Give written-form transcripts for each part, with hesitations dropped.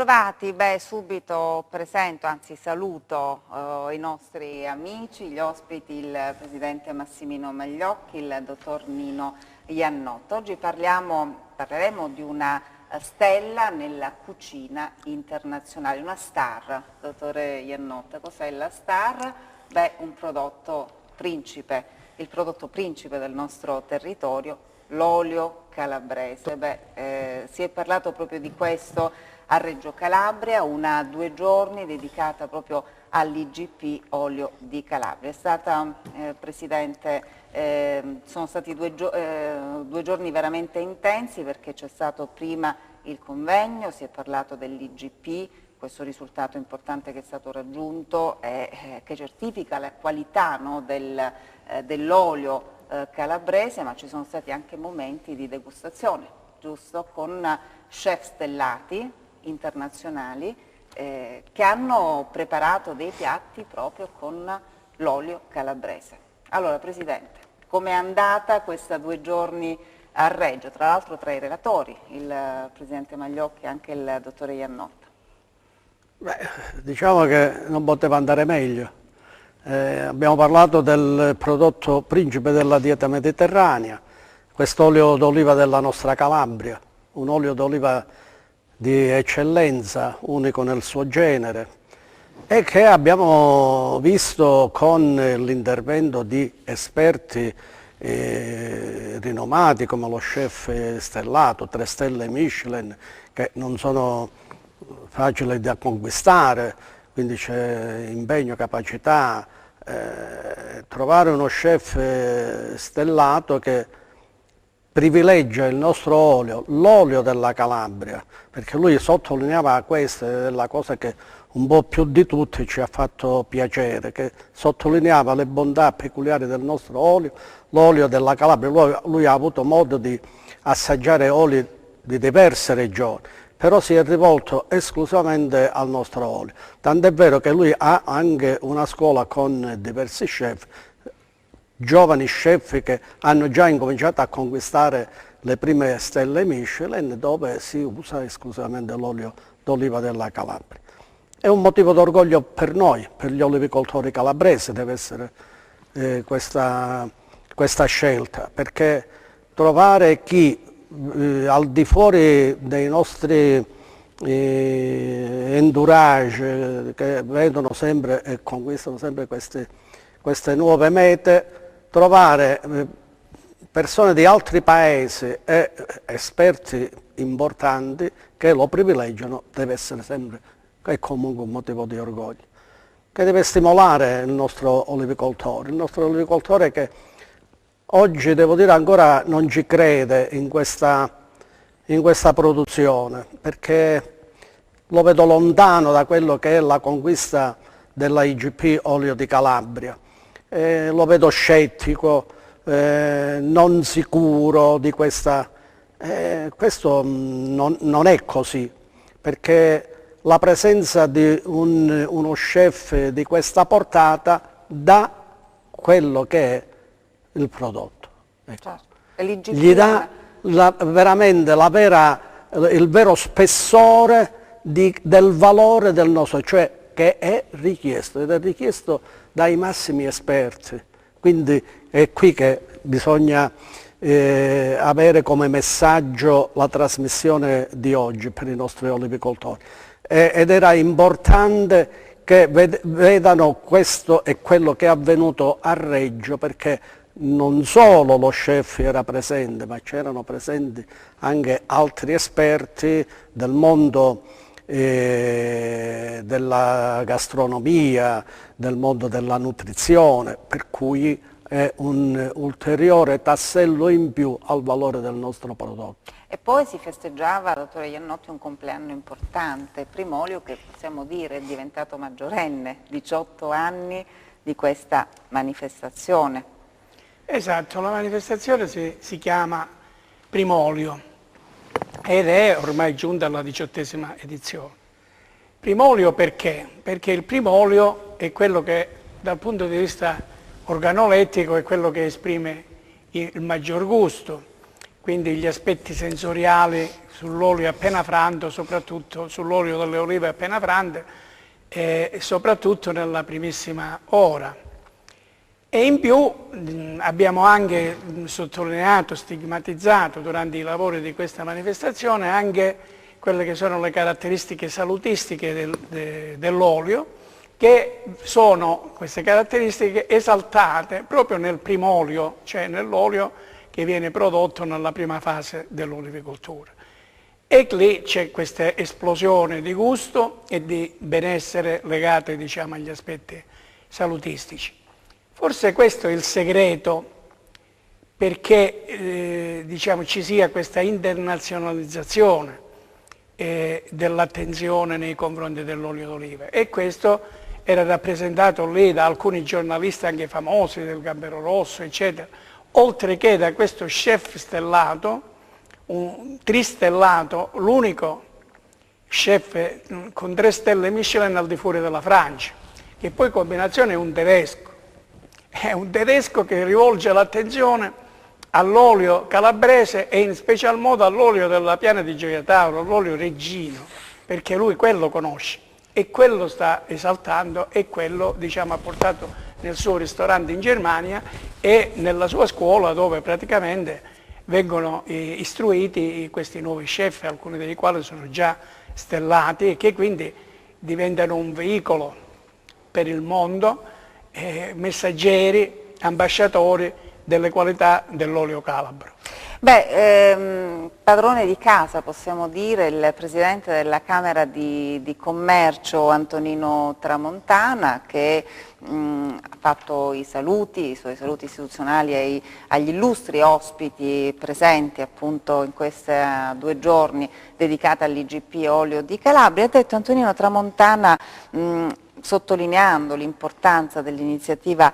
bentrovati. Subito presento, anzi saluto i nostri amici, gli ospiti, il Presidente Massimino Magliocchi, il Dottor Nino Iannotto. Oggi parleremo di una stella nella cucina internazionale, una star. Dottore Iannotto, cos'è la star? Un prodotto principe, il prodotto principe del nostro territorio, l'olio calabrese. Si è parlato proprio di questo a Reggio Calabria, una 2 giorni dedicata proprio all'IGP Olio di Calabria. È stata, Presidente, sono stati 2 giorni veramente intensi, perché c'è stato prima il convegno, si è parlato dell'IGP, questo risultato importante che è stato raggiunto e che certifica la qualità, no, dell'olio calabrese, ma ci sono stati anche momenti di degustazione, giusto, con chef stellati internazionali che hanno preparato dei piatti proprio con l'olio calabrese. Allora, Presidente, com'è andata questa 2 giorni a Reggio? Tra l'altro tra i relatori, il Presidente Magliocchi e anche il Dottore Iannotto. Diciamo che non poteva andare meglio. Abbiamo parlato del prodotto principe della dieta mediterranea, quest'olio d'oliva della nostra Calabria, un olio d'oliva di eccellenza, unico nel suo genere, e che abbiamo visto con l'intervento di esperti rinomati come lo chef stellato, 3 stelle Michelin, che non sono facili da conquistare, quindi c'è impegno, capacità. Trovare uno chef stellato che privilegia il nostro olio, l'olio della Calabria, perché lui sottolineava questa, è la cosa che un po' più di tutti ci ha fatto piacere, che sottolineava le bontà peculiari del nostro olio, l'olio della Calabria. Lui ha avuto modo di assaggiare oli di diverse regioni, però si è rivolto esclusivamente al nostro olio, tant'è vero che lui ha anche una scuola con diversi chef, giovani chef che hanno già incominciato a conquistare le prime stelle Michelin, dove si usa esclusivamente l'olio d'oliva della Calabria. È un motivo d'orgoglio per noi, per gli olivicoltori calabresi deve essere questa scelta, perché trovare chi al di fuori dei nostri entourage che vedono sempre e conquistano sempre queste nuove mete, trovare persone di altri paesi e esperti importanti che lo privilegiano deve essere sempre e comunque un motivo di orgoglio, che deve stimolare il nostro olivicoltore che oggi, devo dire, ancora non ci crede in questa produzione, perché lo vedo lontano da quello che è la conquista della IGP Olio di Calabria. Lo vedo scettico, non sicuro di questa. Questo non è così, perché la presenza di uno chef di questa portata dà quello che è il prodotto. Ecco. Certo. Gli dà veramente il vero spessore del valore del nostro, cioè che è richiesto, ed è richiesto dai massimi esperti. Quindi è qui che bisogna avere come messaggio la trasmissione di oggi per i nostri olivicoltori. Ed era importante che vedano questo e quello che è avvenuto a Reggio, perché non solo lo chef era presente, ma c'erano presenti anche altri esperti del mondo della gastronomia, del mondo della nutrizione, per cui è un ulteriore tassello in più al valore del nostro prodotto. E poi si festeggiava, dottore Iannotto, un compleanno importante, Primolio, che possiamo dire è diventato maggiorenne, 18 anni di questa manifestazione. Esatto, la manifestazione si chiama Primolio ed è ormai giunta alla 18ª edizione. Primolio perché? Perché il primolio è quello che dal punto di vista organolettico è quello che esprime il maggior gusto. quindi gli aspetti sensoriali sull'olio appena franto, soprattutto sull'olio delle olive appena frante, e soprattutto nella primissima ora. E in più abbiamo anche sottolineato, stigmatizzato durante i lavori di questa manifestazione anche quelle che sono le caratteristiche salutistiche dell'olio, che sono queste caratteristiche esaltate proprio nel primo olio, cioè nell'olio che viene prodotto nella prima fase dell'olivicoltura. E lì c'è questa esplosione di gusto e di benessere legate, diciamo, agli aspetti salutistici. Forse questo è il segreto perché diciamo, ci sia questa internazionalizzazione dell'attenzione nei confronti dell'olio d'oliva, e questo era rappresentato lì da alcuni giornalisti anche famosi, del Gambero Rosso, eccetera, oltre che da questo chef stellato, un tristellato, l'unico chef con 3 stelle Michelin al di fuori della Francia, che poi in combinazione è un tedesco che rivolge l'attenzione all'olio calabrese e in special modo all'olio della piana di Gioia Tauro, l'olio Reggino, perché lui quello conosce e quello sta esaltando e quello, diciamo, ha portato nel suo ristorante in Germania e nella sua scuola, dove praticamente vengono istruiti questi nuovi chef, alcuni dei quali sono già stellati e che quindi diventano un veicolo per il mondo, messaggeri, ambasciatori delle qualità dell'olio calabro. Beh, padrone di casa possiamo dire il Presidente della Camera di Commercio Antonino Tramontana, che ha fatto i suoi saluti istituzionali agli illustri ospiti presenti appunto in questi 2 giorni dedicati all'IGP Olio di Calabria. Ha detto Antonino Tramontana, sottolineando l'importanza dell'iniziativa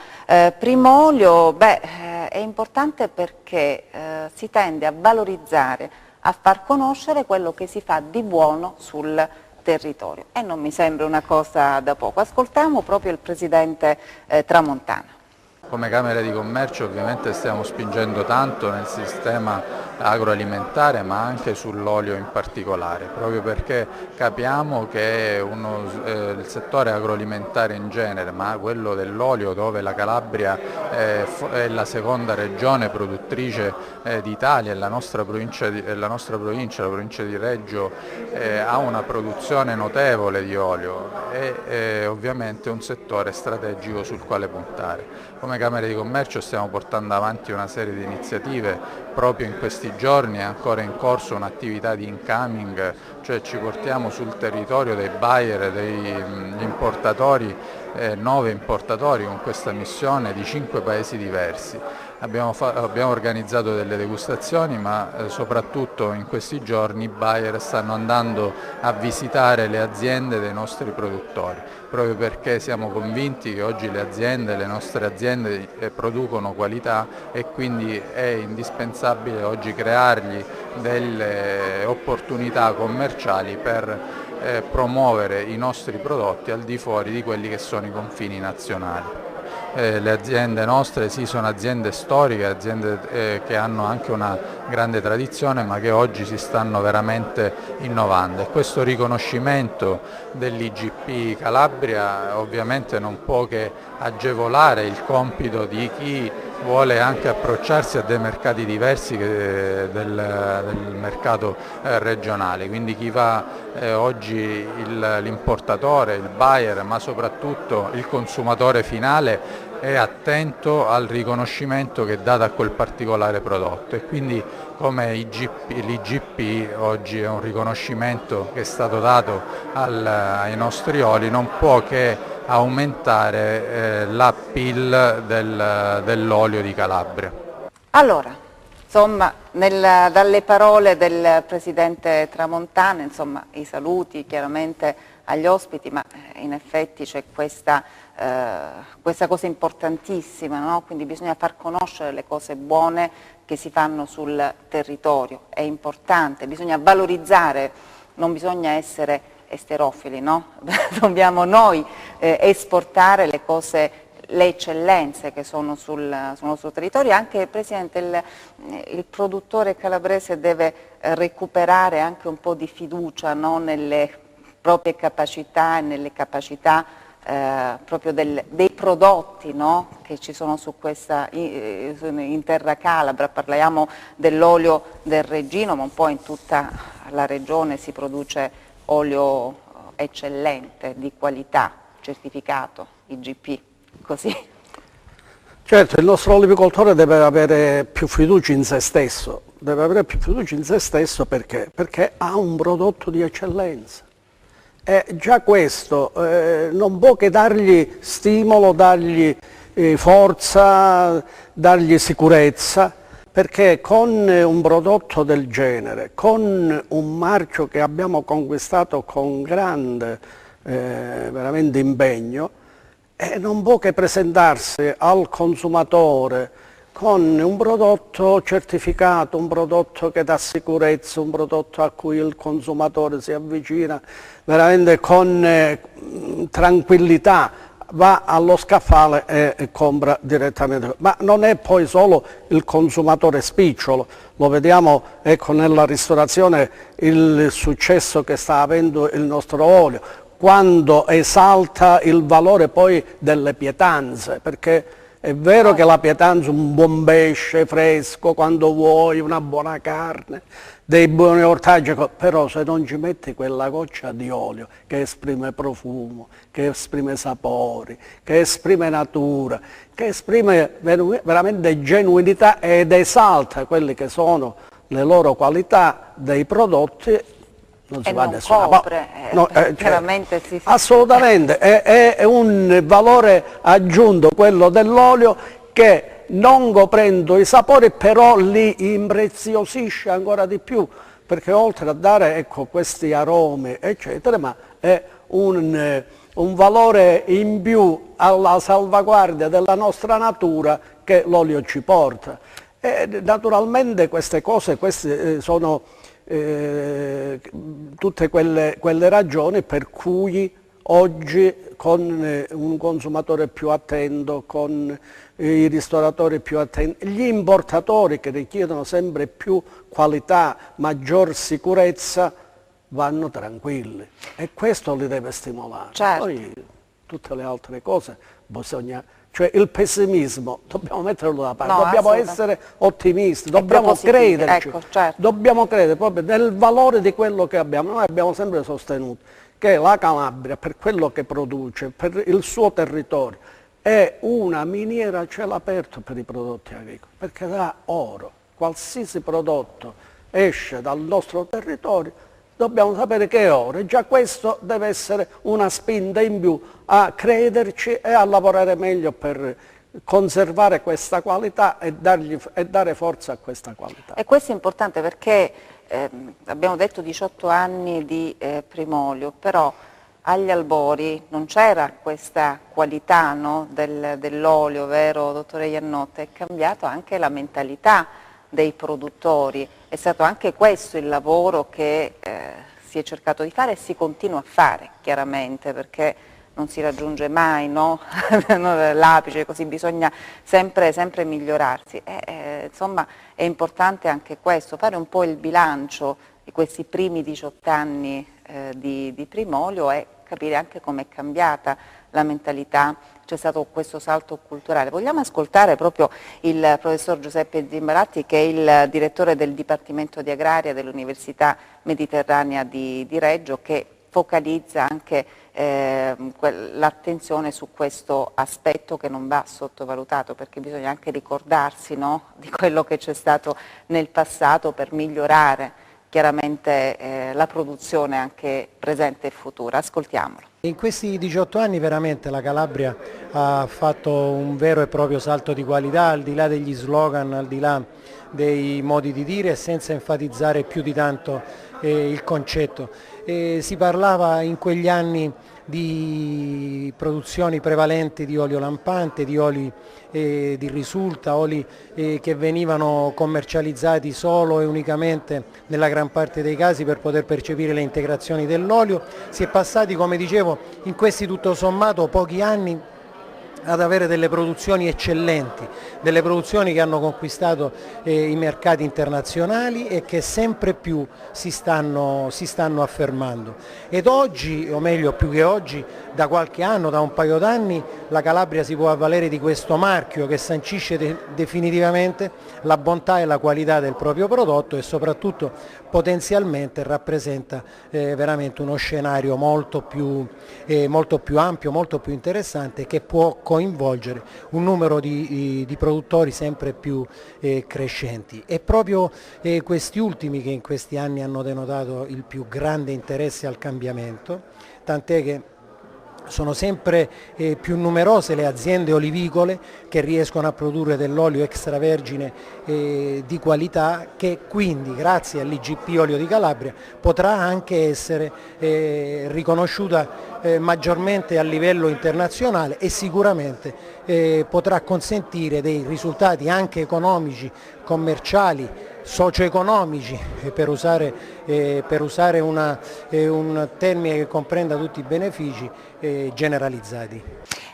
Primolio, è importante perché si tende a valorizzare, a far conoscere quello che si fa di buono sul territorio, e non mi sembra una cosa da poco. Ascoltiamo proprio il Presidente Tramontana. Come Camera di Commercio ovviamente stiamo spingendo tanto nel sistema agroalimentare, ma anche sull'olio in particolare, proprio perché capiamo che il settore agroalimentare in genere, ma quello dell'olio, dove la Calabria è la seconda regione produttrice d'Italia, e la nostra provincia, la provincia di Reggio, ha una produzione notevole di olio, è ovviamente un settore strategico sul quale puntare. Come Camera di Commercio stiamo portando avanti una serie di iniziative. Proprio in questi giorni è ancora in corso un'attività di incoming, cioè ci portiamo sul territorio dei buyer, degli importatori, 9 importatori con questa missione di 5 paesi diversi. Abbiamo organizzato delle degustazioni, ma soprattutto in questi giorni i buyer stanno andando a visitare le aziende dei nostri produttori, proprio perché siamo convinti che oggi le nostre aziende producono qualità, e quindi è indispensabile oggi creargli delle opportunità commerciali per promuovere i nostri prodotti al di fuori di quelli che sono i confini nazionali. Le aziende nostre sono aziende storiche, aziende che hanno anche una grande tradizione, ma che oggi si stanno veramente innovando, e questo riconoscimento dell'IGP Calabria ovviamente non può che agevolare il compito di chi vuole anche approcciarsi a dei mercati diversi del mercato regionale, quindi chi va oggi, l'importatore, il buyer, ma soprattutto il consumatore finale, è attento al riconoscimento che è dato a quel particolare prodotto, e quindi come l'IGP oggi è un riconoscimento che è stato dato ai nostri oli, non può che aumentare l'appeal dell'olio di Calabria. Allora, insomma, dalle parole del Presidente Tramontana, insomma, i saluti chiaramente agli ospiti, ma in effetti c'è questa cosa importantissima, no? Quindi bisogna far conoscere le cose buone che si fanno sul territorio, è importante, bisogna valorizzare, non bisogna essere esterofili, no? Dobbiamo noi esportare le cose le eccellenze che sono sul nostro territorio. Anche, Presidente, il produttore calabrese deve recuperare anche un po' di fiducia, no, nelle proprie capacità e nelle capacità proprio dei prodotti, no, che ci sono su questa, in terra calabra. Parliamo dell'olio del Reggino, ma un po' in tutta la regione si produce olio eccellente, di qualità, certificato, IGP, così. Certo, il nostro olivicoltore deve avere più fiducia in se stesso, perché ha un prodotto di eccellenza. E già questo non può che dargli stimolo, dargli forza, dargli sicurezza, perché con un prodotto del genere, con un marchio che abbiamo conquistato con grande veramente impegno, non può che presentarsi al consumatore con un prodotto certificato, un prodotto che dà sicurezza, un prodotto a cui il consumatore si avvicina veramente con tranquillità, va allo scaffale e compra direttamente. Ma non è poi solo il consumatore spicciolo, lo vediamo, ecco, nella ristorazione il successo che sta avendo il nostro olio, quando esalta il valore poi delle pietanze, perché è vero che la pietanza, un buon pesce fresco, quando vuoi, una buona carne, dei buoni ortaggi, però se non ci metti quella goccia di olio che esprime profumo, che esprime sapori, che esprime natura, che esprime veramente genuinità ed esalta quelle che sono le loro qualità dei prodotti, non si va a nessuna parte. No, chiaramente sì. Assolutamente, è un valore aggiunto quello dell'olio che, non coprendo i sapori, però li impreziosisce ancora di più, perché oltre a dare, ecco, questi aromi eccetera, ma è un valore in più alla salvaguardia della nostra natura che l'olio ci porta. E naturalmente queste cose, queste sono tutte quelle ragioni per cui oggi, con un consumatore più attento, con i ristoratori più attenti, gli importatori che richiedono sempre più qualità, maggior sicurezza, vanno tranquilli, e questo li deve stimolare. Certo. Poi tutte le altre cose bisogna, cioè il pessimismo dobbiamo metterlo da parte, dobbiamo essere ottimisti, dobbiamo crederci, ecco, certo. Dobbiamo credere proprio nel valore di quello che abbiamo. Noi abbiamo sempre sostenuto che la Calabria, per quello che produce, per il suo territorio, è una miniera a cielo aperto per i prodotti agricoli, perché dà oro. Qualsiasi prodotto esce dal nostro territorio, dobbiamo sapere che è oro, e già questo deve essere una spinta in più a crederci e a lavorare meglio per conservare questa qualità e dare forza a questa qualità. E questo è importante perché abbiamo detto 18 anni di Primolio, però agli albori non c'era questa qualità, no, dell'olio, vero dottore Iannotta? È cambiato anche la mentalità dei produttori, è stato anche questo il lavoro che si è cercato di fare e si continua a fare, chiaramente, perché non si raggiunge mai, no? L'apice, così bisogna sempre migliorarsi. Insomma, è importante anche questo, fare un po' il bilancio di questi primi 18 anni di Primolio e capire anche com'è cambiata la mentalità, c'è stato questo salto culturale. Vogliamo ascoltare proprio il professor Giuseppe Zimbaratti, che è il direttore del Dipartimento di Agraria dell'Università Mediterranea di Reggio, che focalizza anche l'attenzione su questo aspetto che non va sottovalutato, perché bisogna anche ricordarsi, no, di quello che c'è stato nel passato per migliorare chiaramente la produzione anche presente e futura. Ascoltiamolo. In questi 18 anni veramente la Calabria ha fatto un vero e proprio salto di qualità, al di là degli slogan, al di là dei modi di dire, senza enfatizzare più di tanto il concetto. Si parlava in quegli anni di produzioni prevalenti di olio lampante, di oli di risulta, oli che venivano commercializzati solo e unicamente nella gran parte dei casi per poter percepire le integrazioni dell'olio. Si è passati, come dicevo, in questi tutto sommato pochi anni ad avere delle produzioni eccellenti, delle produzioni che hanno conquistato i mercati internazionali e che sempre più si stanno affermando. Ed oggi, o meglio più che oggi, da qualche anno, da un paio d'anni, la Calabria si può avvalere di questo marchio che sancisce definitivamente la bontà e la qualità del proprio prodotto e soprattutto potenzialmente rappresenta veramente uno scenario molto più ampio, molto più interessante, che può coinvolgere un numero di produttori sempre più crescenti. E proprio questi ultimi che in questi anni hanno denotato il più grande interesse al cambiamento, tant'è che sono sempre più numerose le aziende olivicole che riescono a produrre dell'olio extravergine di qualità, che quindi grazie all'IGP Olio di Calabria potrà anche essere riconosciuta maggiormente a livello internazionale e sicuramente potrà consentire dei risultati anche economici, commerciali, socio-economici, per usare un termine che comprenda tutti i benefici, generalizzati.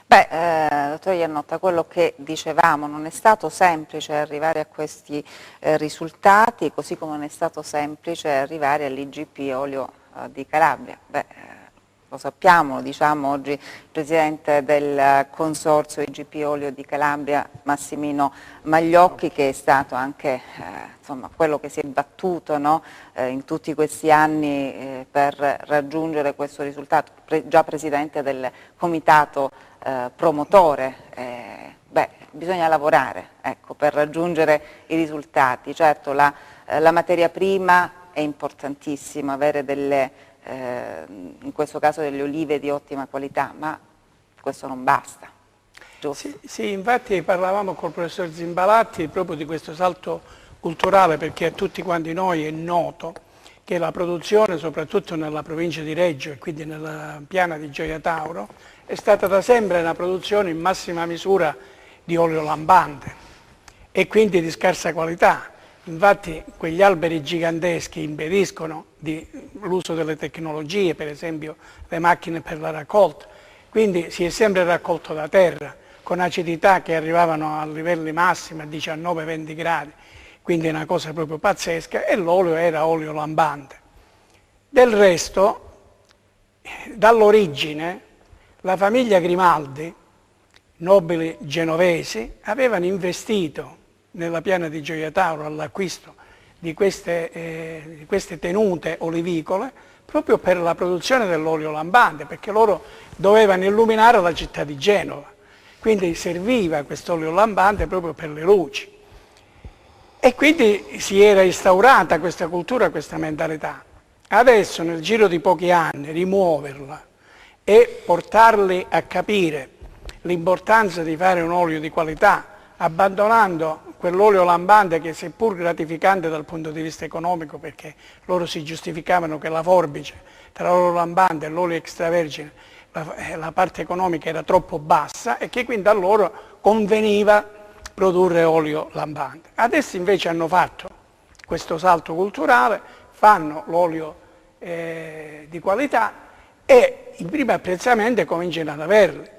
Dottor Iannotta, quello che dicevamo, non è stato semplice arrivare a questi risultati, così come non è stato semplice arrivare all'IGP Olio di Calabria. Lo sappiamo, lo diciamo oggi il Presidente del Consorzio IGP Olio di Calabria, Massimino Magliocchi, che è stato anche insomma, quello che si è battuto, no? In tutti questi anni per raggiungere questo risultato, già Presidente del Comitato promotore. Bisogna lavorare, ecco, per raggiungere i risultati. Certo, la materia prima è importantissima, avere delle in questo caso delle olive di ottima qualità, ma questo non basta, giusto? Sì, infatti parlavamo col professor Zimbalatti proprio di questo salto culturale, perché a tutti quanti noi è noto che la produzione, soprattutto nella provincia di Reggio e quindi nella piana di Gioia Tauro, è stata da sempre una produzione in massima misura di olio lambante e quindi di scarsa qualità. Infatti quegli alberi giganteschi impediscono l'uso delle tecnologie, per esempio le macchine per la raccolta, quindi si è sempre raccolto da terra con acidità che arrivavano a livelli massimi a 19-20 gradi, quindi è una cosa proprio pazzesca, e l'olio era olio lambante. Del resto, dall'origine, la famiglia Grimaldi, nobili genovesi, avevano investito nella piana di Gioia Tauro all'acquisto di queste tenute olivicole proprio per la produzione dell'olio lambante, perché loro dovevano illuminare la città di Genova, quindi serviva quest'olio lambante proprio per le luci. E quindi si era instaurata questa cultura, questa mentalità. Adesso nel giro di pochi anni rimuoverla e portarli a capire l'importanza di fare un olio di qualità, abbandonando quell'olio lambante che, seppur gratificante dal punto di vista economico, perché loro si giustificavano che la forbice tra l'olio lambante e l'olio extravergine, la parte economica era troppo bassa e che quindi a loro conveniva produrre olio lambante. Adesso invece hanno fatto questo salto culturale, fanno l'olio di qualità e i primi apprezzamenti cominciano ad averli.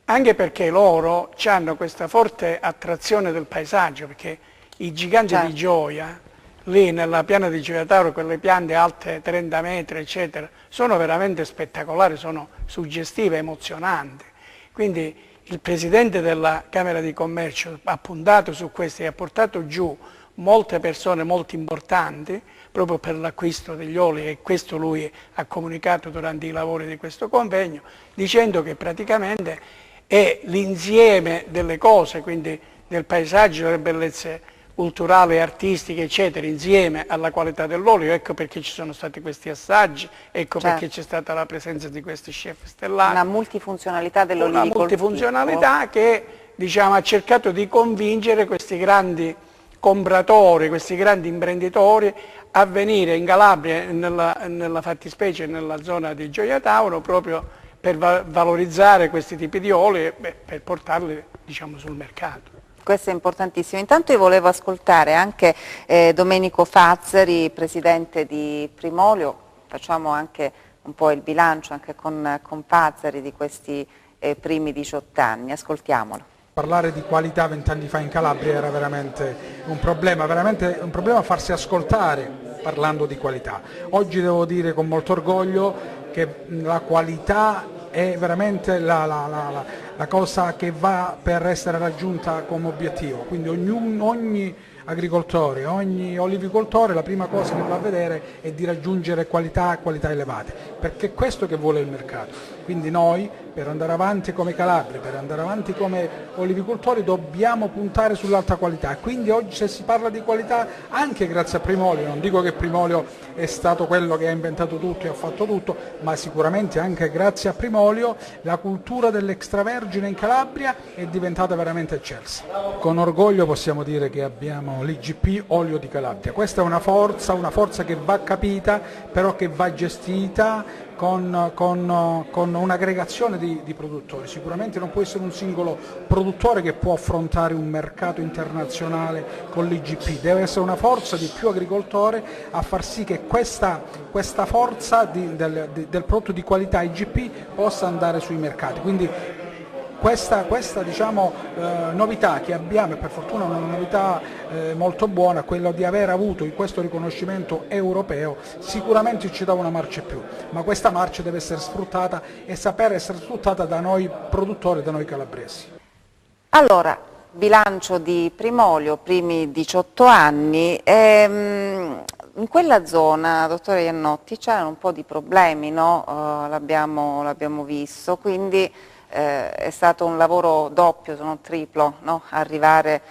Anche perché loro hanno questa forte attrazione del paesaggio, perché i giganti di Gioia, lì nella piana di Gioia Tauro, quelle piante alte 30 metri, eccetera, sono veramente spettacolari, sono suggestive, emozionanti. Quindi il Presidente della Camera di Commercio ha puntato su questo e ha portato giù molte persone molto importanti proprio per l'acquisto degli oli, e questo lui ha comunicato durante i lavori di questo convegno, dicendo che praticamente è l'insieme delle cose, quindi del paesaggio, delle bellezze culturali e artistiche, eccetera, insieme alla qualità dell'olio. Ecco perché ci sono stati questi assaggi, ecco perché c'è stata la presenza di questi chef stellati. Una multifunzionalità dell'olivicoltura. Una multifunzionalità che, diciamo, ha cercato di convincere questi grandi compratori, questi grandi imprenditori a venire in Calabria, nella fattispecie nella zona di Gioia Tauro, proprio per valorizzare questi tipi di oli e per portarli, diciamo, sul mercato. Questo è importantissimo. Intanto io volevo ascoltare anche Domenico Fazzari, Presidente di Primolio. Facciamo anche un po' il bilancio anche con Fazzari di questi primi 18 anni. Ascoltiamolo. Parlare di qualità 20 anni fa in Calabria era veramente un problema farsi ascoltare parlando di qualità. Oggi devo dire con molto orgoglio che la qualità è veramente la cosa che va per essere raggiunta come obiettivo, quindi ogni agricoltore, ogni olivicoltore la prima cosa che va a vedere è di raggiungere qualità elevate, perché è questo che vuole il mercato. Quindi noi, per andare avanti come Calabria, per andare avanti come olivicoltori, dobbiamo puntare sull'alta qualità. Quindi oggi se si parla di qualità, anche grazie a Primolio, non dico che Primolio è stato quello che ha inventato tutto e ha fatto tutto, ma sicuramente anche grazie a Primolio la cultura dell'extravergine in Calabria è diventata veramente eccelsa. Con orgoglio possiamo dire che abbiamo l'IGP Olio di Calabria. Questa è una forza che va capita, però che va gestita con un'aggregazione di produttori. Sicuramente non può essere un singolo produttore che può affrontare un mercato internazionale con l'IGP, deve essere una forza di più agricoltori a far sì che questa forza del prodotto di qualità IGP possa andare sui mercati. Quindi questa diciamo, novità che abbiamo, e per fortuna una novità molto buona, quella di aver avuto questo riconoscimento europeo, sicuramente ci dà una marcia in più, ma questa marcia deve essere sfruttata e sapere essere sfruttata da noi produttori, da noi calabresi. Allora, bilancio di Primolio, primi 18 anni, in quella zona, dottore Iannotti, c'erano un po' di problemi, no? L'abbiamo visto, quindi è stato un lavoro doppio, se non triplo, no? Arrivare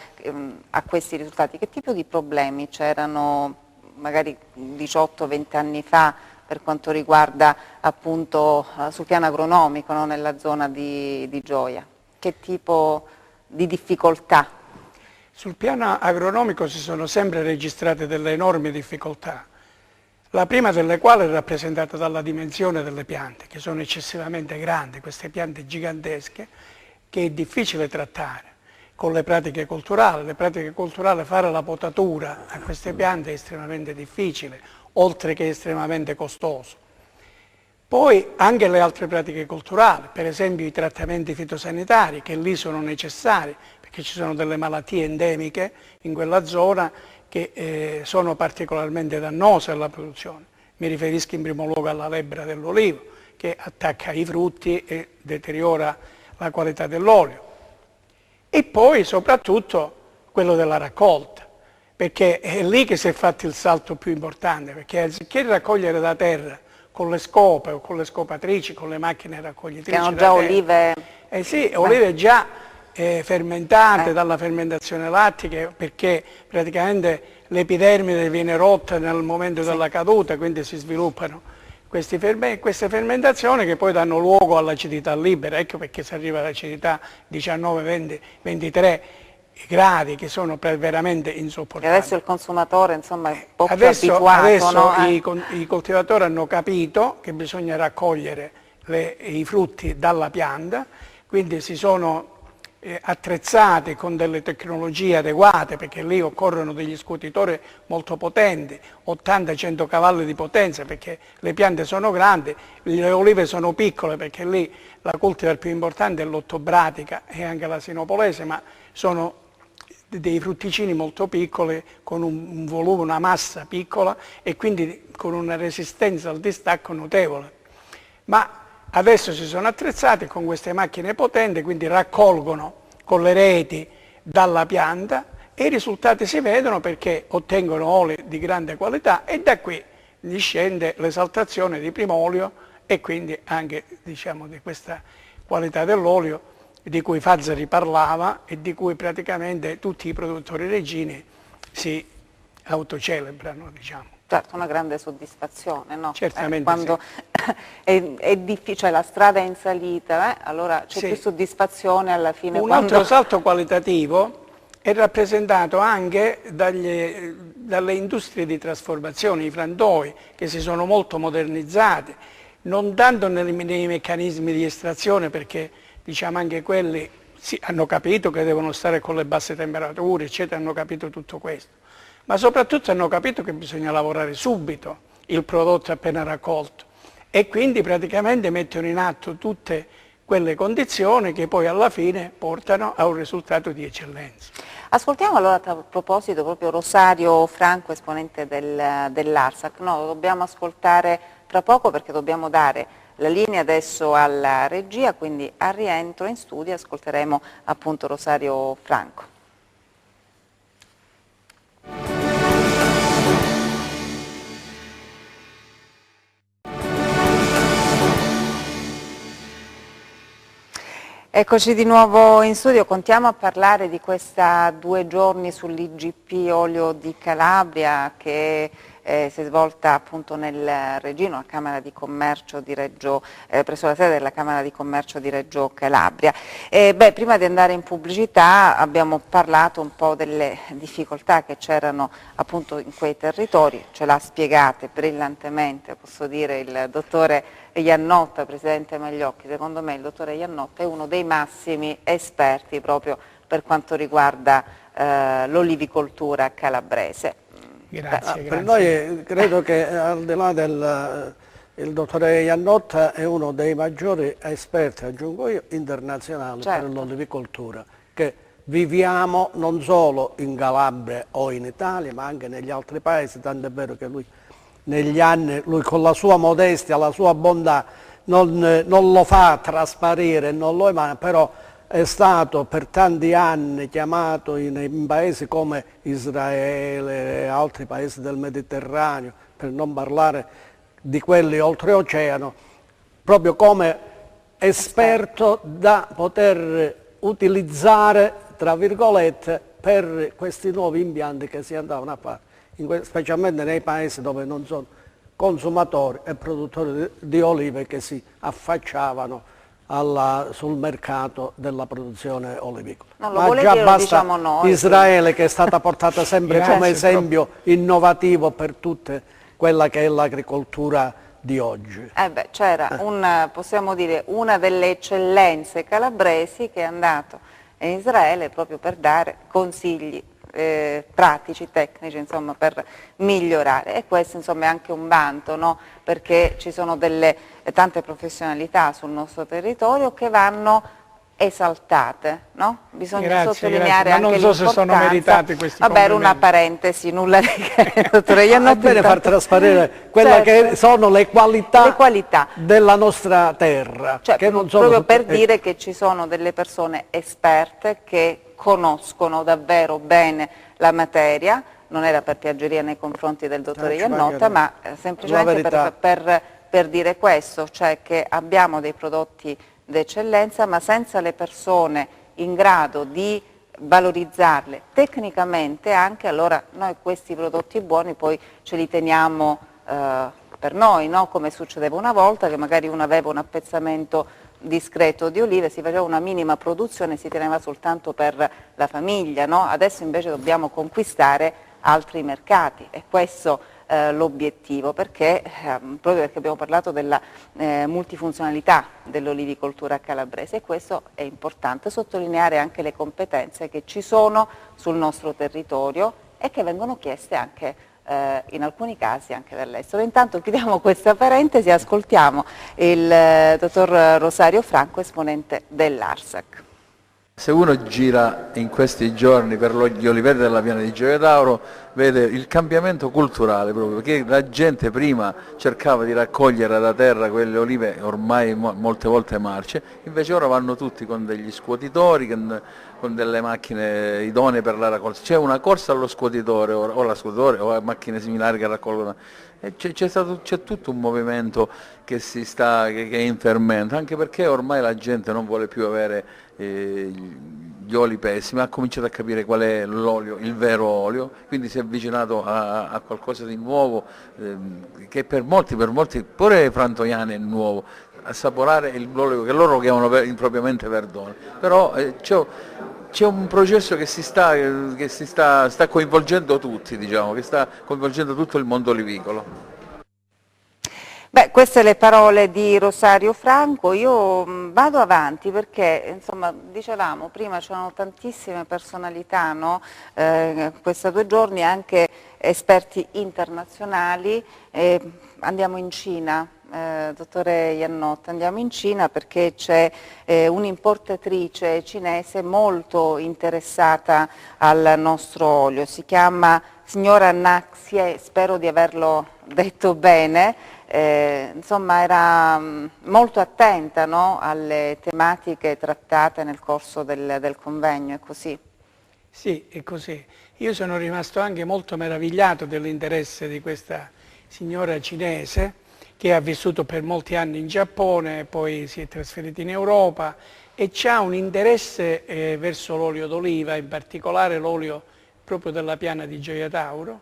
a questi risultati. Che tipo di problemi c'erano magari 18-20 anni fa per quanto riguarda appunto sul piano agronomico, no? Nella zona di Gioia? Che tipo di difficoltà? Sul piano agronomico si sono sempre registrate delle enormi difficoltà. La prima delle quali è rappresentata dalla dimensione delle piante, che sono eccessivamente grandi, queste piante gigantesche, che è difficile trattare con le pratiche culturali. Le pratiche culturali, fare la potatura a queste piante è estremamente difficile, oltre che estremamente costoso. Poi anche le altre pratiche culturali, per esempio i trattamenti fitosanitari, che lì sono necessari, perché ci sono delle malattie endemiche in quella zona, che sono particolarmente dannose alla produzione. Mi riferisco in primo luogo alla lebbra dell'olivo, che attacca i frutti e deteriora la qualità dell'olio. E poi soprattutto quello della raccolta, perché è lì che si è fatto il salto più importante, perché anziché raccogliere da terra con le scope o con le scopatrici, con le macchine raccoglitrici, che hanno già olive... sì, olive già fermentate dalla fermentazione lattica, perché praticamente l'epidermide viene rotta nel momento della caduta, quindi si sviluppano queste fermentazioni che poi danno luogo all'acidità libera. Ecco perché si arriva all'acidità 19, 20, 23 gradi, che sono veramente insopportabili. E adesso il consumatore insomma è un po' più abituato. Adesso no? I coltivatori hanno capito che bisogna raccogliere i frutti dalla pianta, quindi si sono attrezzati con delle tecnologie adeguate, perché lì occorrono degli scutitori molto potenti, 80-100 cavalli di potenza, perché le piante sono grandi, le olive sono piccole, perché lì la cultivar più importante è l'ottobratica e anche la sinopolese, ma sono dei frutticini molto piccoli, con un volume, una massa piccola e quindi con una resistenza al distacco notevole. Ma adesso si sono attrezzati con queste macchine potenti, quindi raccolgono con le reti dalla pianta e i risultati si vedono, perché ottengono oli di grande qualità e da qui discende l'esaltazione di Primolio e quindi anche, diciamo, di questa qualità dell'olio di cui Fazzari parlava e di cui praticamente tutti i produttori reggini si autocelebrano, diciamo. Certo, una grande soddisfazione, no? Certamente quando sì. è difficile, la strada è in salita, allora c'è Sì. più soddisfazione alla fine. Un altro salto qualitativo è rappresentato anche dalle industrie di trasformazione, i frantoi, che si sono molto modernizzati, non tanto nei meccanismi di estrazione, perché diciamo anche quelli hanno capito che devono stare con le basse temperature, eccetera, hanno capito tutto questo. Ma soprattutto hanno capito che bisogna lavorare subito il prodotto appena raccolto e quindi praticamente mettono in atto tutte quelle condizioni che poi alla fine portano a un risultato di eccellenza. Ascoltiamo allora a proposito proprio Rosario Franco, esponente dell'ARSAC. No, lo dobbiamo ascoltare tra poco perché dobbiamo dare la linea adesso alla regia, quindi al rientro in studio ascolteremo appunto Rosario Franco. Eccoci di nuovo in studio, contiamo a parlare di questa 2 giorni sull'IGP Olio di Calabria che si è svolta appunto nel Regino, la Camera di Commercio di Reggio, presso la sede della Camera di Commercio di Reggio Calabria. Prima di andare in pubblicità abbiamo parlato un po' delle difficoltà che c'erano appunto in quei territori, ce l'ha spiegate brillantemente, posso dire, il dottore Iannotta, presidente Magliocchi. Secondo me il dottore Iannotta è uno dei massimi esperti proprio per quanto riguarda l'olivicoltura calabrese. Grazie, Per noi credo che al di là il dottore Iannotta è uno dei maggiori esperti, aggiungo io, internazionali per l'olivicoltura, che viviamo non solo in Calabria o in Italia ma anche negli altri paesi, tanto è vero che lui negli anni, lui con la sua modestia, la sua bontà, non lo fa trasparire, non lo emana, però è stato per tanti anni chiamato in paesi come Israele e altri paesi del Mediterraneo, per non parlare di quelli oltreoceano, proprio come esperto da poter utilizzare, tra virgolette, per questi nuovi impianti che si andavano a fare, specialmente nei paesi dove non sono consumatori e produttori di olive che si affacciavano sul mercato della produzione olivicola. Ma già basta noi, Israele che è stata portata sempre come esempio innovativo per tutta quella che è l'agricoltura di oggi. C'era possiamo dire, una delle eccellenze calabresi che è andato in Israele proprio per dare consigli pratici, tecnici, insomma, per migliorare, e questo insomma è anche un vanto, no? Perché ci sono tante professionalità sul nostro territorio che vanno esaltate, no? Bisogna sottolineare anche l'importanza. Non so se sono meritati questi complimenti. Era una parentesi, nulla di che, dottore Iannotta. È bene far trasparire quelle che sono le qualità della nostra terra. Cioè, che non sono proprio per dire che ci sono delle persone esperte che conoscono davvero bene la materia, non era per piaggeria nei confronti del dottore Iannotta, ma semplicemente per dire questo, cioè che abbiamo dei prodotti d'eccellenza, ma senza le persone in grado di valorizzarle tecnicamente anche, allora noi questi prodotti buoni poi ce li teniamo per noi, no? Come succedeva una volta, che magari uno aveva un appezzamento discreto di olive, si faceva una minima produzione, si teneva soltanto per la famiglia, no? Adesso invece dobbiamo conquistare altri mercati, e questo l'obiettivo, proprio perché abbiamo parlato della multifunzionalità dell'olivicoltura calabrese, e questo è importante sottolineare anche le competenze che ci sono sul nostro territorio e che vengono chieste anche in alcuni casi anche dall'estero. Intanto chiudiamo questa parentesi e ascoltiamo il dottor Rosario Franco, esponente dell'ARSAC. Se uno gira in questi giorni per gli oliveti della piana di Gioia Tauro, vede il cambiamento culturale proprio, perché la gente prima cercava di raccogliere da terra quelle olive ormai molte volte marce, invece ora vanno tutti con degli scuotitori, con delle macchine idonee per la raccolta. C'è una corsa allo scuotitore o alla scuotitore o a macchine similari che raccolgono. E c'è tutto un movimento che è in fermento, anche perché ormai la gente non vuole più avere gli oli pessimi, ha cominciato a capire qual è l'olio, il vero olio, quindi si è avvicinato a qualcosa di nuovo, che per molti, pure Frantoiani è nuovo, assaporare l'olio che loro chiamano impropriamente verdone, però c'è un processo che sta coinvolgendo tutti, diciamo, che sta coinvolgendo tutto il mondo olivicolo. Queste le parole di Rosario Franco. Io vado avanti perché, insomma, dicevamo prima, c'erano tantissime personalità, no? Questi 2 giorni anche esperti internazionali. Andiamo in Cina dottore Iannotta, andiamo in Cina perché c'è un'importatrice cinese molto interessata al nostro olio, si chiama signora Naxie, spero di averlo detto bene, insomma era molto attenta, no, alle tematiche trattate nel corso del convegno, è così? Sì, è così. Io sono rimasto anche molto meravigliato dell'interesse di questa signora cinese che ha vissuto per molti anni in Giappone, poi si è trasferita in Europa e ha un interesse verso l'olio d'oliva, in particolare l'olio proprio della piana di Gioia Tauro.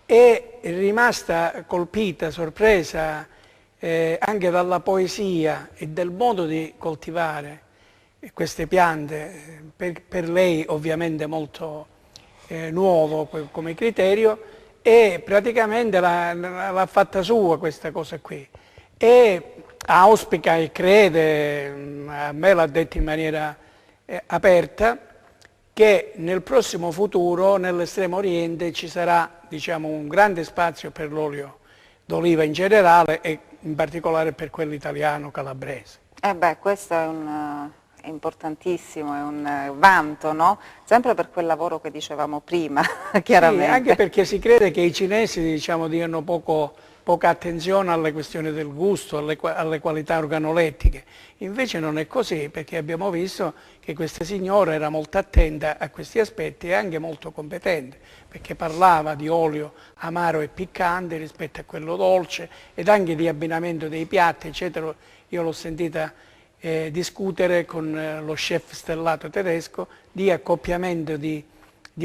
È rimasta colpita, sorpresa anche dalla poesia e del modo di coltivare queste piante, per lei ovviamente molto nuovo come criterio, e praticamente l'ha fatta sua questa cosa qui. E auspica e crede, a me l'ha detto in maniera aperta, che nel prossimo futuro nell'estremo oriente ci sarà, diciamo, un grande spazio per l'olio d'oliva in generale e in particolare per quello italiano calabrese. Questo è importantissimo, è un vanto, no? Sempre per quel lavoro che dicevamo prima, chiaramente. Sì, anche perché si crede che i cinesi, diciamo, diano poca attenzione alle questioni del gusto, alle qualità organolettiche. Invece non è così, perché abbiamo visto che questa signora era molto attenta a questi aspetti e anche molto competente, perché parlava di olio amaro e piccante rispetto a quello dolce ed anche di abbinamento dei piatti, eccetera. Io l'ho sentita discutere con lo chef stellato tedesco di accoppiamento di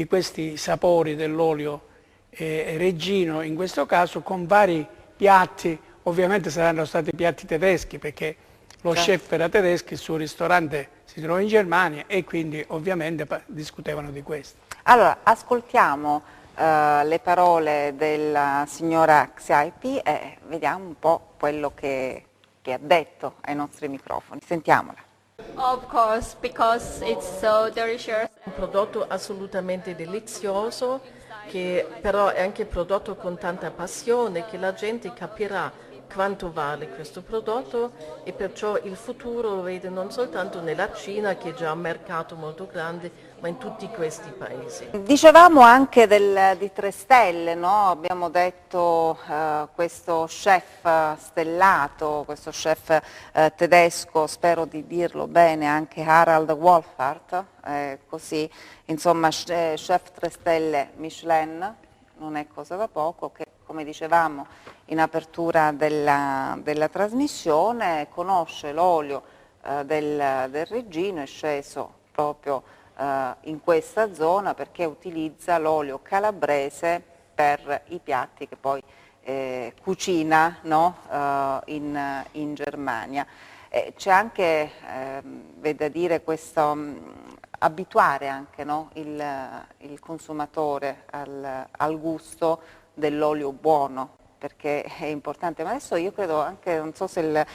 questi sapori dell'olio reggino, in questo caso con vari piatti, ovviamente saranno stati piatti tedeschi perché lo chef era tedesco, il suo ristorante si trova in Germania e quindi ovviamente discutevano di questo. Allora, ascoltiamo le parole della signora Xiaipi e vediamo un po' quello che ha detto ai nostri microfoni. Sentiamola. Of course, because it's so delicious. Un prodotto assolutamente delizioso, che però è anche prodotto con tanta passione, che la gente capirà quanto vale questo prodotto e perciò il futuro lo vede non soltanto nella Cina, che è già un mercato molto grande, ma in tutti questi paesi. Dicevamo anche di 3 stelle, no? Abbiamo detto questo chef stellato, questo chef tedesco, spero di dirlo bene, anche Harald Wolfart, così, insomma chef 3 stelle Michelin, non è cosa da poco, che come dicevamo in apertura della trasmissione conosce l'olio del Reggino, è sceso proprio in questa zona perché utilizza l'olio calabrese per i piatti che poi cucina, no? in Germania. C'è anche, da dire, questo abituare anche, no? il consumatore al gusto dell'olio buono, perché è importante, ma adesso io credo anche, non so se il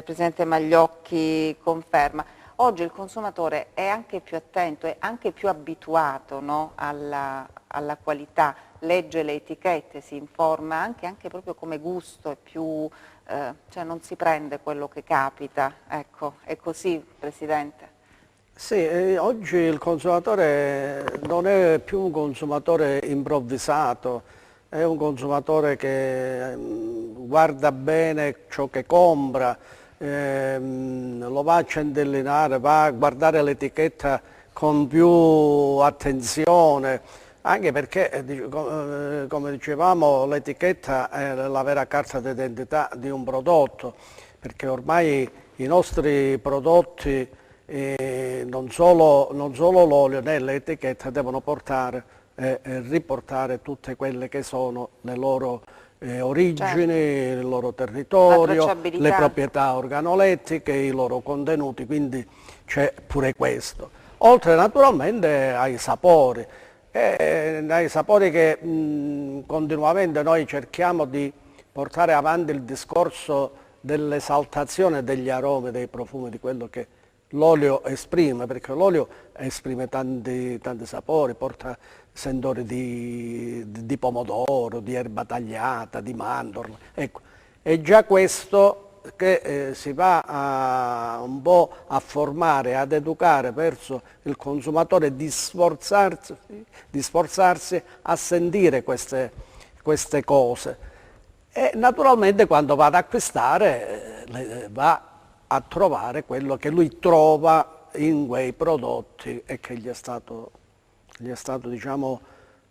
Presidente Magliocchi conferma, oggi il consumatore è anche più attento, è anche più abituato, no, alla qualità, legge le etichette, si informa anche proprio come gusto, è più, cioè non si prende quello che capita, ecco, è così, Presidente? Sì, oggi il consumatore non è più un consumatore improvvisato, è un consumatore che guarda bene ciò che compra, lo va a centellinare, va a guardare l'etichetta con più attenzione, anche perché, come dicevamo, l'etichetta è la vera carta d'identità di un prodotto, perché ormai i nostri prodotti, non solo l'olio né l'etichetta, devono portare e riportare tutte quelle che sono le loro origini, il loro territorio, le proprietà organolettiche, i loro contenuti, quindi c'è pure questo. Oltre naturalmente ai sapori che continuamente noi cerchiamo di portare avanti il discorso dell'esaltazione degli aromi, dei profumi, di quello che l'olio esprime, perché l'olio esprime tanti sapori, porta sentori di pomodoro, di erba tagliata, di mandorla, ecco. È già questo che si va un po' a formare, ad educare verso il consumatore di sforzarsi a sentire queste cose. E naturalmente quando va ad acquistare va a trovare quello che lui trova in quei prodotti e che gli è stato diciamo,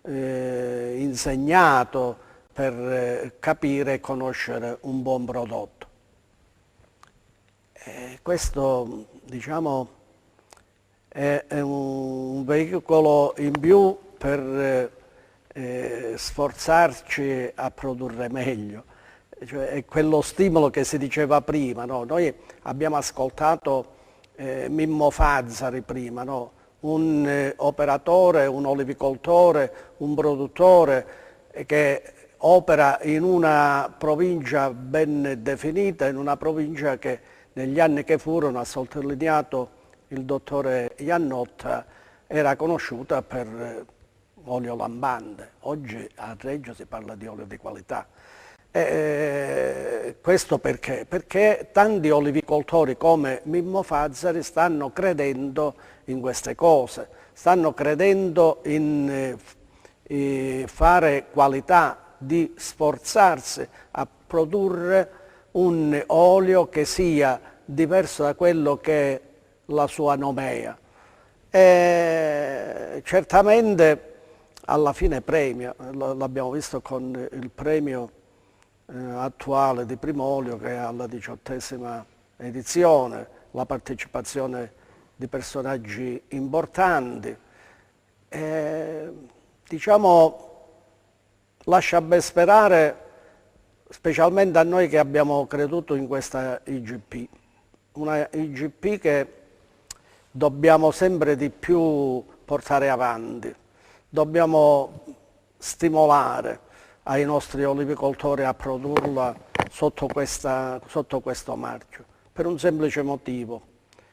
insegnato per capire e conoscere un buon prodotto. Questo diciamo, è un veicolo in più per sforzarci a produrre meglio, cioè, è quello stimolo che si diceva prima, no? Noi abbiamo ascoltato Mimmo Fazzari prima, no? Un operatore, un olivicoltore, un produttore che opera in una provincia ben definita, in una provincia che negli anni che furono, ha sottolineato il dottore Iannotta, era conosciuta per olio lampante. Oggi a Reggio si parla di olio di qualità. Questo perché? Perché tanti olivicoltori come Mimmo Fazzari stanno credendo in queste cose, stanno credendo in fare qualità, di sforzarsi a produrre un olio che sia diverso da quello che è la sua nomea. Certamente alla fine premia, l'abbiamo visto con il premio attuale di Primolio che è alla 18ª edizione, la partecipazione di personaggi importanti. Diciamo, lascia ben sperare, specialmente a noi che abbiamo creduto in questa IGP, una IGP che dobbiamo sempre di più portare avanti, dobbiamo stimolare ai nostri olivicoltori a produrla sotto questo marchio, per un semplice motivo,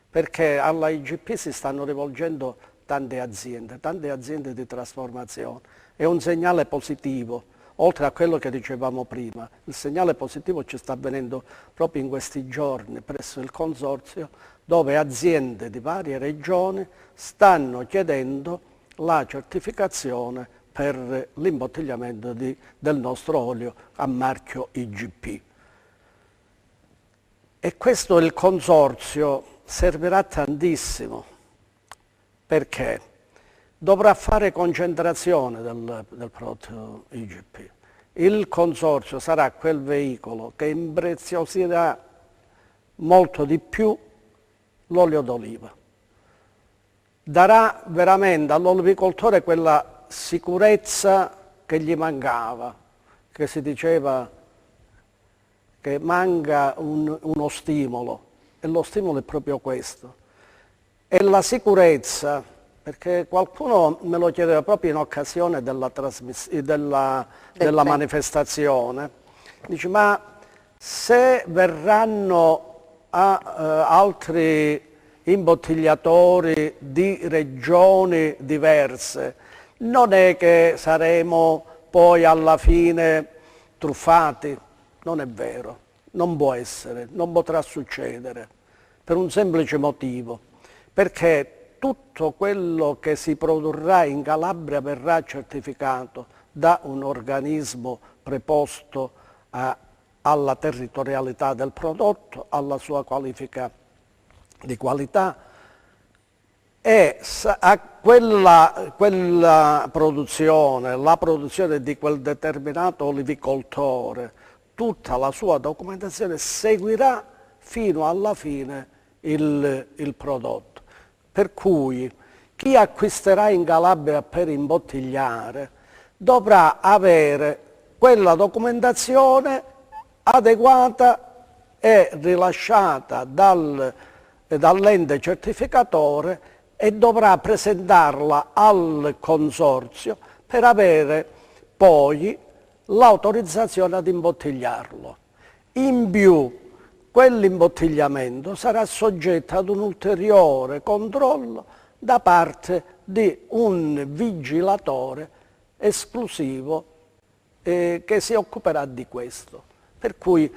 perché alla IGP si stanno rivolgendo tante aziende di trasformazione. È un segnale positivo, oltre a quello che dicevamo prima. Il segnale positivo ci sta avvenendo proprio in questi giorni presso il Consorzio, dove aziende di varie regioni stanno chiedendo la certificazione per l'imbottigliamento del nostro olio a marchio IGP. E questo il Consorzio servirà tantissimo, perché dovrà fare concentrazione del prodotto IGP. Il Consorzio sarà quel veicolo che impreziosirà molto di più l'olio d'oliva. Darà veramente all'olivicoltore quella sicurezza che gli mancava, che si diceva che manca uno stimolo, e lo stimolo è proprio questo. E la sicurezza, perché qualcuno me lo chiedeva proprio in occasione della manifestazione, dice: ma se verranno altri imbottigliatori di regioni diverse, non è che saremo poi alla fine truffati? Non è vero, non può essere, non potrà succedere, per un semplice motivo, perché tutto quello che si produrrà in Calabria verrà certificato da un organismo preposto alla territorialità del prodotto, alla sua qualifica di qualità, e a quella produzione, la produzione di quel determinato olivicoltore, tutta la sua documentazione seguirà fino alla fine il prodotto. Per cui chi acquisterà in Calabria per imbottigliare dovrà avere quella documentazione adeguata e rilasciata dall'ente certificatore e dovrà presentarla al Consorzio per avere poi l'autorizzazione ad imbottigliarlo. In più, quell'imbottigliamento sarà soggetto ad un ulteriore controllo da parte di un vigilatore esclusivo che si occuperà di questo. Per cui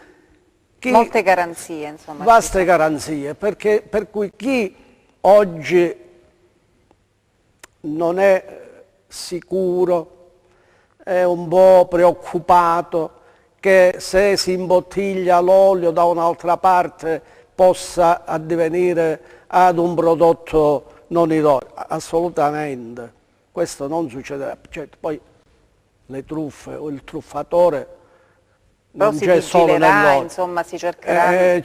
Molte garanzie, insomma. Vaste garanzie, per cui chi oggi non è sicuro, è un po' preoccupato che se si imbottiglia l'olio da un'altra parte possa addivenire ad un prodotto non idoneo. Assolutamente, questo non succederà. Certo, poi le truffe o il truffatore non c'è solo nell'olio. Insomma, si cercherà.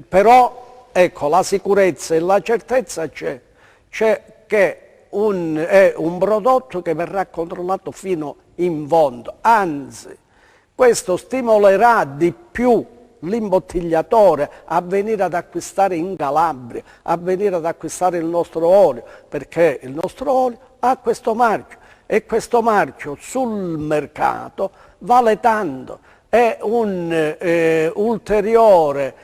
Però ecco, la sicurezza e la certezza c'è che è un prodotto che verrà controllato fino in fondo, anzi questo stimolerà di più l'imbottigliatore a venire ad acquistare in Calabria, a venire ad acquistare il nostro olio, perché il nostro olio ha questo marchio e questo marchio sul mercato vale tanto, è un ulteriore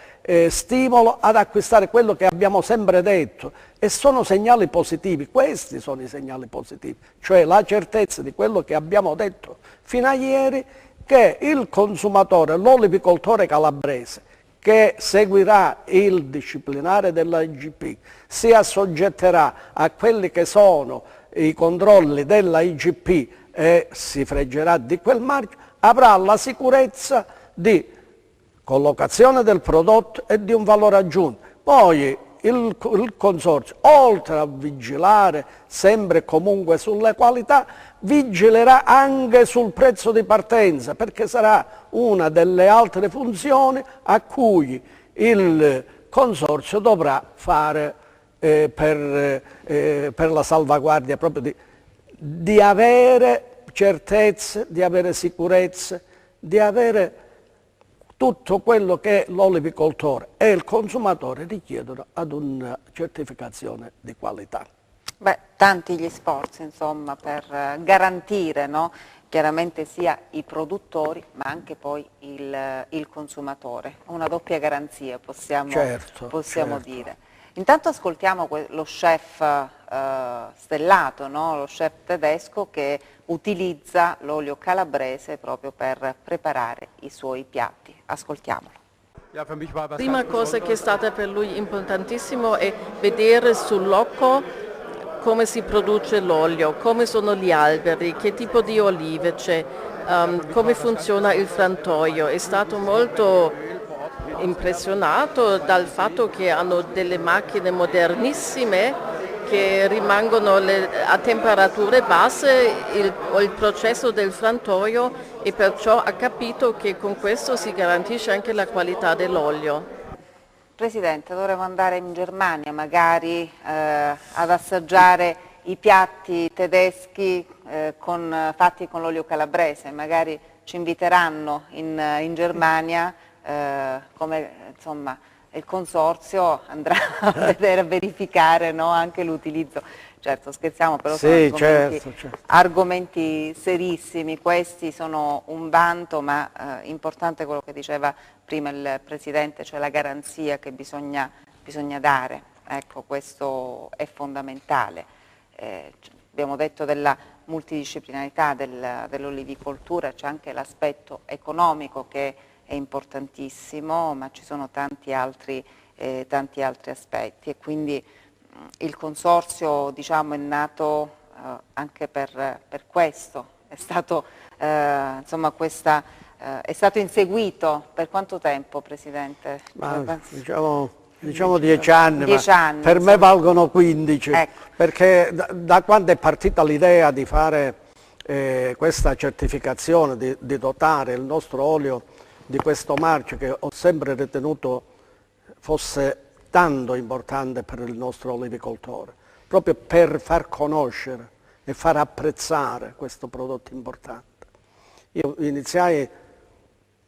stimolo ad acquistare quello che abbiamo sempre detto e sono segnali positivi, questi sono i segnali positivi, cioè la certezza di quello che abbiamo detto fino a ieri, che il consumatore, l'olivicoltore calabrese che seguirà il disciplinare dell'IGP, si assoggetterà a quelli che sono i controlli dell'IGP e si freggerà di quel marchio, avrà la sicurezza di collocazione del prodotto e di un valore aggiunto. Poi il consorzio, oltre a vigilare sempre e comunque sulle qualità, vigilerà anche sul prezzo di partenza, perché sarà una delle altre funzioni a cui il consorzio dovrà fare per la salvaguardia proprio di avere certezze, di avere sicurezze, di avere tutto quello che l'olivicoltore e il consumatore richiedono ad una certificazione di qualità. Beh, tanti gli sforzi, insomma, per garantire, no? Chiaramente sia i produttori ma anche poi il consumatore. Una doppia garanzia, possiamo dire. Intanto ascoltiamo lo chef stellato, no? Lo chef tedesco che utilizza l'olio calabrese proprio per preparare i suoi piatti. Ascoltiamolo. La prima cosa che è stata per lui importantissimo è vedere sul loco come si produce l'olio, come sono gli alberi, che tipo di olive c'è, come funziona il frantoio. È stato molto impressionato dal fatto che hanno delle macchine modernissime che rimangono a temperature basse il processo del frantoio, e perciò ha capito che con questo si garantisce anche la qualità dell'olio. Presidente, dovremmo andare in Germania magari ad assaggiare i piatti tedeschi fatti con l'olio calabrese, magari ci inviteranno in Germania, come insomma il consorzio andrà a vedere, a verificare, no, anche l'utilizzo. Certo, scherziamo, però sono argomenti serissimi, questi sono un vanto, ma importante quello che diceva prima il Presidente, cioè la garanzia che bisogna dare. Ecco, questo è fondamentale. Abbiamo detto della multidisciplinarità dell'olivicoltura, c'è anche l'aspetto economico che è importantissimo, ma ci sono tanti altri aspetti, e quindi il consorzio, diciamo, è nato anche per questo, è stato insomma è stato inseguito per quanto tempo, Presidente? Diciamo 10 anni, 10 anni, per me valgono 15, ecco. Perché da quando è partita l'idea di fare questa certificazione, di dotare il nostro olio di questo marchio, che ho sempre ritenuto fosse tanto importante per il nostro olivicoltore, proprio per far conoscere e far apprezzare questo prodotto importante. Io iniziai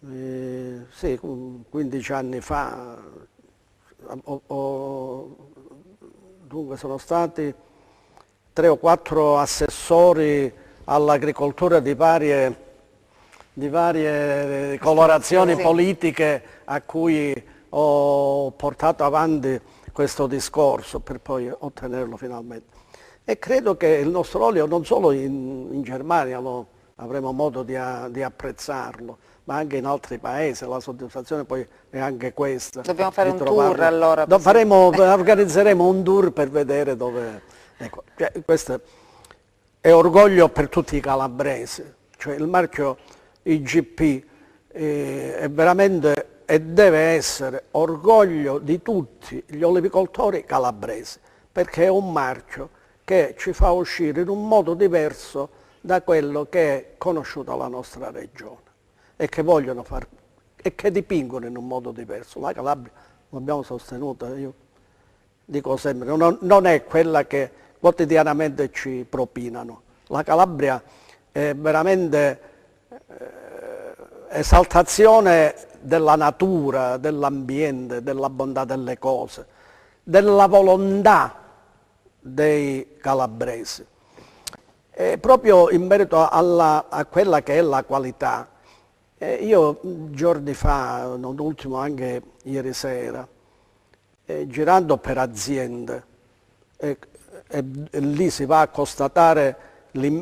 15 anni fa, dunque sono stati 3 o 4 assessori all'agricoltura di varie colorazioni politiche a cui ho portato avanti questo discorso per poi ottenerlo finalmente. E credo che il nostro olio non solo in Germania lo avremo modo di apprezzarlo, ma anche in altri paesi la soddisfazione poi è anche questa. Dobbiamo fare un tour allora. Organizzeremo un tour per vedere dove... Ecco, questo è orgoglio per tutti i calabresi, cioè il marchio IGP è veramente e deve essere orgoglio di tutti gli olivicoltori calabresi, perché è un marchio che ci fa uscire in un modo diverso da quello che è conosciuta la nostra regione e che vogliono fare e che dipingono in un modo diverso. La Calabria, l'abbiamo sostenuta, io dico sempre, non è quella che quotidianamente ci propinano. La Calabria è veramente esaltazione della natura, dell'ambiente, della bontà delle cose, della volontà dei calabresi. E proprio in merito a quella che è la qualità, io giorni fa, non ultimo anche ieri sera, girando per aziende, e lì si va a constatare,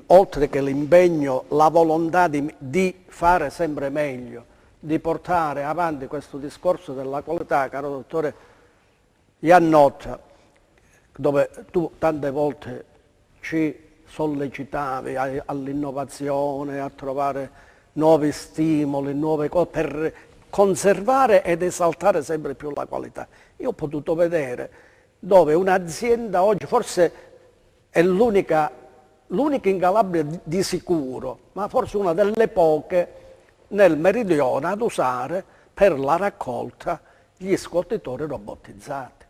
oltre che l'impegno, la volontà di fare sempre meglio, di portare avanti questo discorso della qualità, caro dottore Iannotta, dove tu tante volte ci sollecitavi all'innovazione, a trovare nuovi stimoli, nuove cose per conservare ed esaltare sempre più la qualità. Io ho potuto vedere dove un'azienda oggi, forse è l'unica in Calabria di sicuro, ma forse una delle poche nel meridione ad usare per la raccolta gli scortitori robotizzati.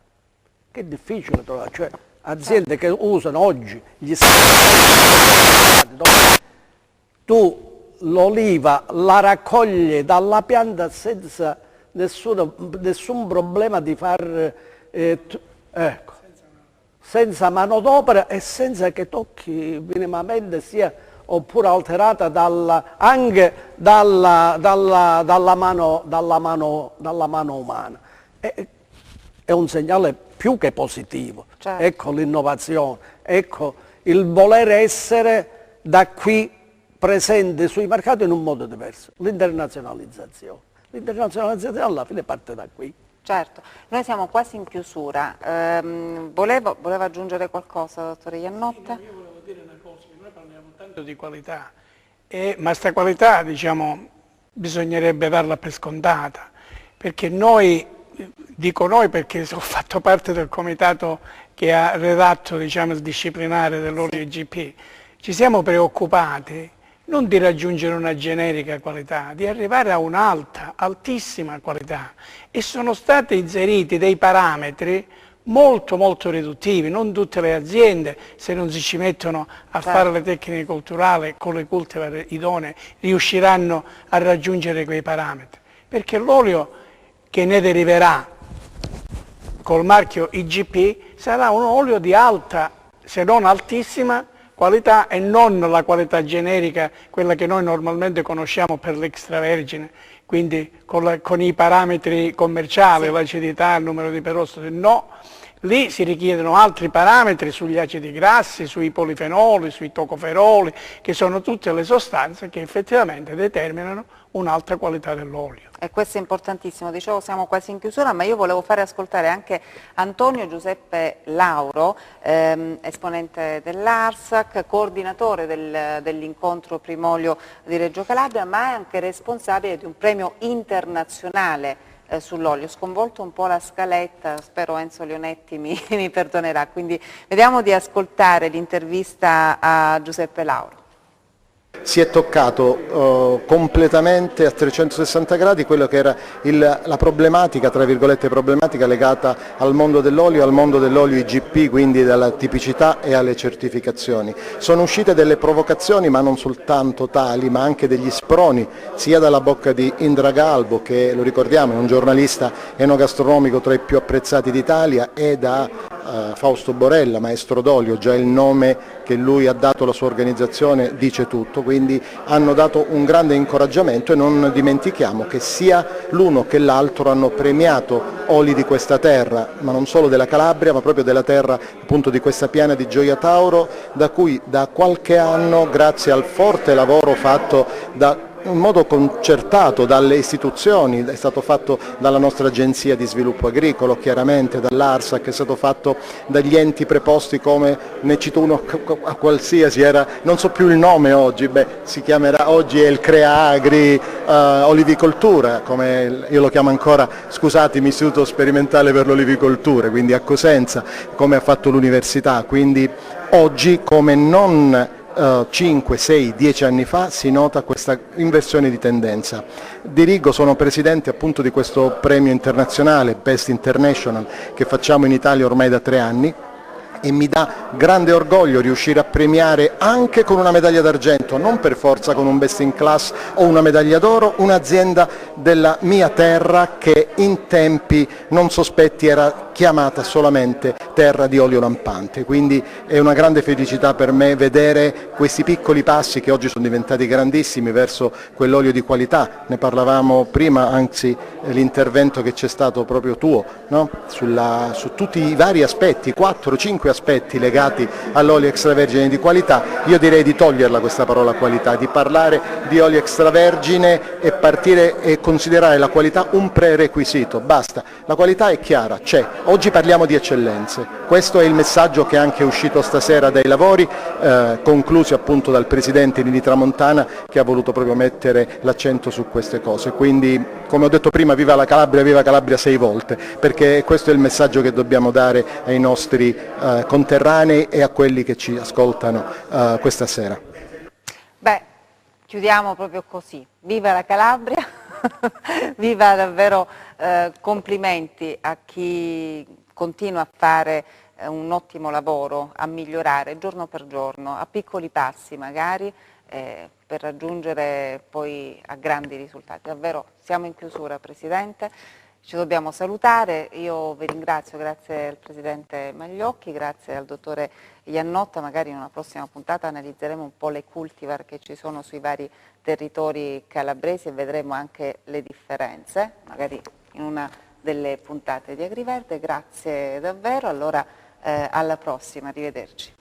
Che è difficile trovare, cioè aziende che usano oggi gli scortitori dove tu l'oliva la raccogli dalla pianta senza nessun problema di far ecco, senza manodopera e senza che tocchi minimamente sia oppure alterata anche dalla mano umana. È un segnale più che positivo. Certo. Ecco l'innovazione, ecco il voler essere da qui presente sui mercati in un modo diverso. L'internazionalizzazione alla fine parte da qui. Certo, noi siamo quasi in chiusura. Voleva aggiungere qualcosa, dottore Iannotta? Io volevo dire una cosa, che noi parliamo tanto di qualità, ma sta qualità, diciamo, bisognerebbe darla per scontata, perché noi, dico noi perché ho fatto parte del comitato che ha redatto, diciamo, il disciplinare dell'olio IGP, ci siamo preoccupati non di raggiungere una generica qualità, di arrivare a un'alta, altissima qualità, e sono stati inseriti dei parametri molto molto riduttivi. Non tutte le aziende, se non si ci mettono a fare le tecniche culturali con le cultivar idonee, riusciranno a raggiungere quei parametri, perché l'olio che ne deriverà col marchio IGP sarà un olio di alta, se non altissima, qualità, e non la qualità generica, quella che noi normalmente conosciamo per l'extravergine, quindi con i parametri commerciali, sì, l'acidità, il numero di perossidi. No, lì si richiedono altri parametri sugli acidi grassi, sui polifenoli, sui tocoferoli, che sono tutte le sostanze che effettivamente determinano un'alta qualità dell'olio. E questo è importantissimo. Dicevo, siamo quasi in chiusura, ma io volevo fare ascoltare anche Antonio Giuseppe Lauro, esponente dell'ARSAC, coordinatore dell'incontro Primolio di Reggio Calabria, ma è anche responsabile di un premio internazionale sull'olio. Sconvolto un po' la scaletta, spero Enzo Leonetti mi perdonerà, quindi vediamo di ascoltare l'intervista a Giuseppe Lauro. Si è toccato completamente a 360 gradi quello che era la problematica, tra virgolette problematica, legata al mondo dell'olio IGP, quindi dalla tipicità e alle certificazioni. Sono uscite delle provocazioni, ma non soltanto tali, ma anche degli sproni, sia dalla bocca di Indra Galbo, che lo ricordiamo è un giornalista enogastronomico tra i più apprezzati d'Italia, e da Fausto Borella, maestro d'olio, già il nome che lui ha dato alla sua organizzazione dice tutto, quindi hanno dato un grande incoraggiamento e non dimentichiamo che sia l'uno che l'altro hanno premiato oli di questa terra, ma non solo della Calabria, ma proprio della terra appunto di questa piana di Gioia Tauro, da cui da qualche anno, grazie al forte lavoro fatto in modo concertato dalle istituzioni, è stato fatto dalla nostra agenzia di sviluppo agricolo, chiaramente dall'ARSAC, è stato fatto dagli enti preposti come, ne cito uno a qualsiasi, non so più il nome oggi, si chiamerà, oggi è il CREAGRI Olivicoltura, come io lo chiamo ancora, scusatemi, Istituto Sperimentale per l'Olivicoltura, quindi a Cosenza, come ha fatto l'università, quindi oggi come non 5, 6, 10 anni fa si nota questa inversione di tendenza. Sono presidente appunto di questo premio internazionale, Best International, che facciamo in Italia ormai da 3 anni e mi dà grande orgoglio riuscire a premiare anche con una medaglia d'argento, non per forza con un Best in Class o una medaglia d'oro, un'azienda della mia terra che in tempi non sospetti era chiamata solamente terra di olio lampante, quindi è una grande felicità per me vedere questi piccoli passi che oggi sono diventati grandissimi verso quell'olio di qualità. Ne parlavamo prima, anzi l'intervento che c'è stato proprio tuo, no? Su tutti i vari aspetti, 4-5 aspetti legati all'olio extravergine di qualità. Io direi di toglierla questa parola qualità, di parlare di olio extravergine e partire e considerare la qualità un prerequisito, basta, la qualità è chiara, c'è. Oggi parliamo di eccellenze, questo è il messaggio che è anche uscito stasera dai lavori, conclusi appunto dal Presidente Nini Tramontana, che ha voluto proprio mettere l'accento su queste cose. Quindi, come ho detto prima, viva Calabria 6 volte, perché questo è il messaggio che dobbiamo dare ai nostri conterranei e a quelli che ci ascoltano questa sera. Beh, chiudiamo proprio così, viva la Calabria! Viva davvero, complimenti a chi continua a fare un ottimo lavoro, a migliorare giorno per giorno, a piccoli passi magari, per raggiungere poi a grandi risultati. Davvero siamo in chiusura, Presidente, ci dobbiamo salutare, io vi ringrazio, grazie al Presidente Magliocchi, grazie al Dottore Iannotta, magari in una prossima puntata analizzeremo un po' le cultivar che ci sono sui vari territori calabresi e vedremo anche le differenze, magari in una delle puntate di Agriverde. Grazie davvero, allora alla prossima, arrivederci.